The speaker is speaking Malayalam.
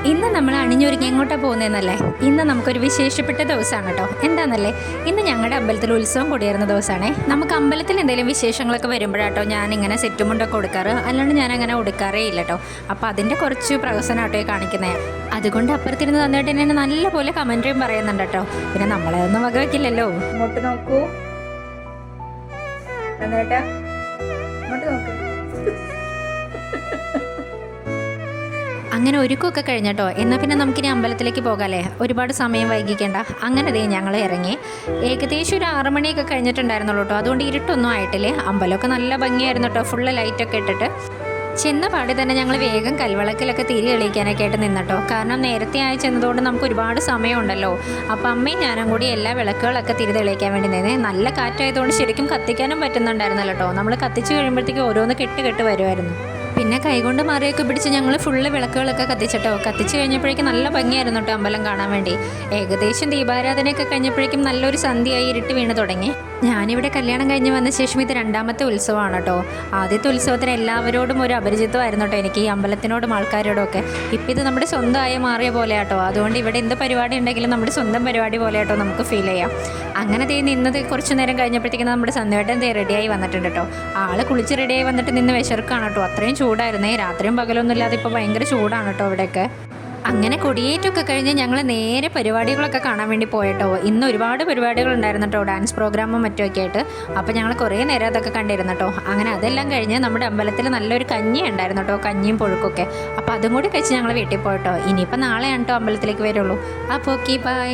ഇന്ന് നമ്മൾ അണിഞ്ഞൊരുങ്ങി എങ്ങോട്ടാണ് പോകുന്നതെന്നല്ലേ? ഇന്ന് നമുക്കൊരു വിശേഷപ്പെട്ട ദിവസമാണ് കേട്ടോ. എന്താണെന്നല്ലേ, ഇന്ന് ഞങ്ങളുടെ അമ്പലത്തിൽ ഉത്സവം കൂടിയായിരുന്ന ദിവസമാണേ. നമുക്ക് അമ്പലത്തിൽ എന്തെങ്കിലും വിശേഷങ്ങളൊക്കെ വരുമ്പോഴാട്ടോ ഞാനിങ്ങനെ സെറ്റുമുണ്ടൊക്കെ കൊടുക്കാറ്, അല്ലാണ്ട് ഞാനങ്ങനെ കൊടുക്കാറേ ഇല്ല കേട്ടോ. അപ്പോൾ അതിൻ്റെ കുറച്ച് പ്രഹസനമാട്ടോ കാണിക്കുന്നത്. അതുകൊണ്ട് അപ്പുറത്തിരുന്ന് തന്നിട്ട് എന്നെ നല്ലപോലെ കമൻറ്റും പറയുന്നുണ്ട് കേട്ടോ. പിന്നെ നമ്മളെ ഒന്നും വകവയ്ക്കില്ലല്ലോ. ഇങ്ങോട്ട് നോക്കൂ, എന്നിട്ട് ഇങ്ങോട്ട് നോക്കൂ. അങ്ങനെ ഒരുക്കമൊക്കെ കഴിഞ്ഞട്ടോ. എന്നാൽ പിന്നെ നമുക്കിനി അമ്പലത്തിലേക്ക് പോകാമല്ലേ, ഒരുപാട് സമയം വൈകിക്കേണ്ട. അങ്ങനെ ദേ ഞങ്ങൾ ഇറങ്ങി. ഏകദേശം ഒരു 6 മണിയൊക്കെ കഴിഞ്ഞിട്ടുണ്ടായിരുന്നുള്ളൂ കേട്ടോ. അതുകൊണ്ട് ഇരുട്ടൊന്നും ആയിട്ടില്ലേ. അമ്പലമൊക്കെ നല്ല ഭംഗിയായിരുന്നു കേട്ടോ, ഫുള്ള് ലൈറ്റൊക്കെ ഇട്ടിട്ട്. ചെന്ന പാടി തന്നെ ഞങ്ങൾ വേഗം കൽവിളക്കിലൊക്കെ തിരി തെളിയിക്കാനൊക്കെ ആയിട്ട് നിന്നിട്ടോ. കാരണം നേരത്തെ ആയി ചെന്നതുകൊണ്ട് നമുക്ക് ഒരുപാട് സമയമുണ്ടല്ലോ. അപ്പം അമ്മയും ഞാനും കൂടി എല്ലാ വിളക്കുകളൊക്കെ തിരി തെളിയിക്കാൻ വേണ്ടി നിന്നേ. നല്ല കാറ്റായതുകൊണ്ട് ശരിക്കും കത്തിക്കാനും പറ്റുന്നുണ്ടായിരുന്നല്ലോ കേട്ടോ. നമ്മൾ കത്തിച്ച് കഴിയുമ്പോഴത്തേക്ക് ഓരോന്ന് കെട്ട് വരുമായിരുന്നു. പിന്നെ കൈകൊണ്ട് മറിയൊക്കെ പിടിച്ച് ഞങ്ങൾ ഫുള്ള് വിളക്കുകളൊക്കെ കത്തിച്ചിട്ടോ. കത്തിച്ച് കഴിഞ്ഞപ്പോഴേക്കും നല്ല ഭംഗിയായിരുന്നു കേട്ടോ അമ്പലം കാണാൻ വേണ്ടി. ഏകദേശം ദീപാരാധനയൊക്കെ കഴിഞ്ഞപ്പോഴേക്കും നല്ലൊരു സന്ധ്യയായി, ഇരുട്ട് വീണ് തുടങ്ങി. ഞാനിവിടെ കല്യാണം കഴിഞ്ഞ് വന്ന ശേഷം ഇത് 2ാമത്തെ ഉത്സവമാണ് കേട്ടോ. ആദ്യത്തെ ഉത്സവത്തിന് എല്ലാവരോടും ഒരു അപരിചിതമായിരുന്നു കേട്ടോ എനിക്ക്, ഈ അമ്പലത്തിനോടും ആൾക്കാരോടും ഒക്കെ. ഇപ്പം ഇത് നമ്മുടെ സ്വന്തമായി മാറിയ പോലെ കേട്ടോ. അതുകൊണ്ട് ഇവിടെ എന്ത് പരിപാടി ഉണ്ടെങ്കിലും നമ്മുടെ സ്വന്തം പരിപാടി പോലെ കേട്ടോ നമുക്ക് ഫീൽ ചെയ്യാം. അങ്ങനെ നിന്നത് കുറച്ച് നേരം കഴിഞ്ഞപ്പോഴത്തേക്കും നമ്മുടെ സന്ധ്യവേട്ടൻ റെഡിയായി വന്നിട്ടുണ്ട് കേട്ടോ. ആള് കുളിച്ച് റെഡിയായി വന്നിട്ട് നിന്ന് വിശർക്കാണ് കേട്ടോ. അത്രയും ചൂടായിരുന്നേ, രാത്രിയും പകലൊന്നും ഇല്ലാതെ ഇപ്പോൾ ഭയങ്കര ചൂടാണ് കേട്ടോ ഇവിടെയൊക്കെ. അങ്ങനെ കൊടിയേറ്റമൊക്കെ കഴിഞ്ഞ് ഞങ്ങൾ നേരെ പരിപാടികളൊക്കെ കാണാൻ വേണ്ടി പോയിട്ടോ. ഇന്ന് ഒരുപാട് പരിപാടികൾ ഉണ്ടായിരുന്നു കേട്ടോ, ഡാൻസ് പ്രോഗ്രാമും മറ്റുമൊക്കെ ആയിട്ട്. അപ്പോൾ ഞങ്ങൾ കുറേ നേരം അതൊക്കെ കണ്ടിരുന്നു കേട്ടോ. അങ്ങനെ അതെല്ലാം കഴിഞ്ഞ് നമ്മുടെ അമ്പലത്തിൽ നല്ലൊരു കഞ്ഞി ഉണ്ടായിരുന്നു കേട്ടോ, കഞ്ഞിയും പുഴുക്കൊക്കെ. അപ്പോൾ അതും കൂടി കഴിച്ച് ഞങ്ങൾ വീട്ടിൽ പോയിട്ടോ. ഇനിയിപ്പോൾ നാളെയാണ് കേട്ടോ അമ്പലത്തിലേക്ക് വരുള്ളൂ. അപ്പോൾ ഓക്കെ, ബൈ.